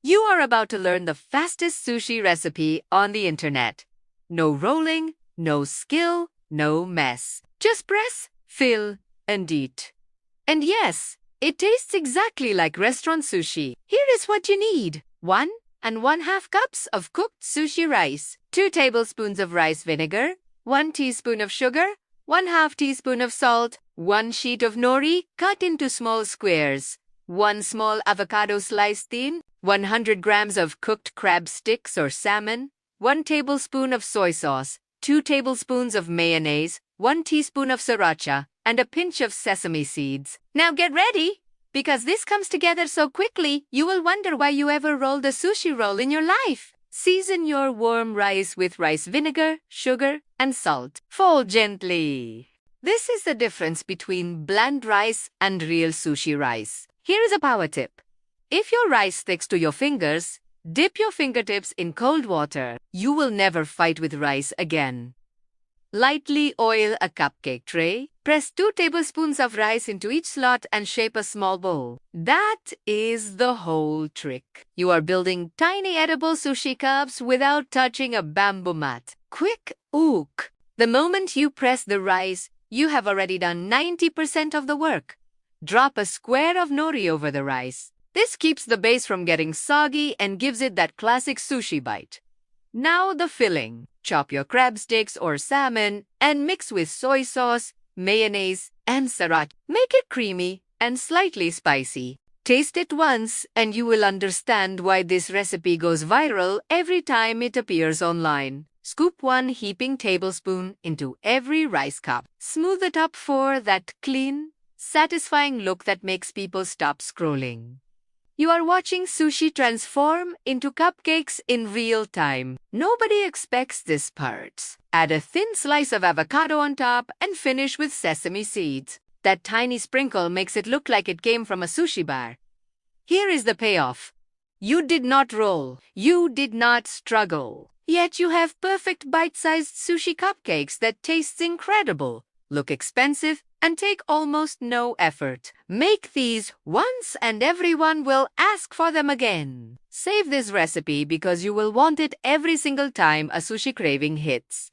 You are about to learn the fastest sushi recipe on the internet. No rolling, no skill, no mess. Just press, fill, and eat. And yes, it tastes exactly like restaurant sushi. Here is what you need. 1½ cups of cooked sushi rice, 2 tablespoons of rice vinegar, 1 teaspoon of sugar, 1/2 teaspoon of salt, 1 sheet of nori cut into small squares, 1 small avocado sliced thin, 100 grams of cooked crab sticks or salmon, 1 tablespoon of soy sauce, 2 tablespoons of mayonnaise, 1 teaspoon of sriracha, and a pinch of sesame seeds. Now get ready! Because this comes together so quickly, you will wonder why you ever rolled a sushi roll in your life. Season your warm rice with rice vinegar, sugar, and salt. Fold gently. This is the difference between bland rice and real sushi rice. Here is a power tip. If your rice sticks to your fingers, dip your fingertips in cold water. You will never fight with rice again. Lightly oil a cupcake tray. Press 2 tablespoons of rice into each slot and shape a small bowl. That is the whole trick. You are building tiny edible sushi cups without touching a bamboo mat. Quick ook! The moment you press the rice, you have already done 90% of the work. Drop a square of nori over the rice. This keeps the base from getting soggy and gives it that classic sushi bite. Now the filling. Chop your crab sticks or salmon and mix with soy sauce, mayonnaise, and sriracha. Make it creamy and slightly spicy. Taste it once and you will understand why this recipe goes viral every time it appears online. Scoop 1 heaping tablespoon into every rice cup. Smooth it up for that clean, satisfying look that makes people stop scrolling. You are watching sushi transform into cupcakes in real time. Nobody expects this part. Add a thin slice of avocado on top and finish with sesame seeds. That tiny sprinkle makes it look like it came from a sushi bar. Here is the payoff. You did not roll. You did not struggle. Yet you have perfect bite-sized sushi cupcakes that taste incredible, look expensive, and take almost no effort. Make these once and everyone will ask for them again. Save this recipe because you will want it every single time a sushi craving hits.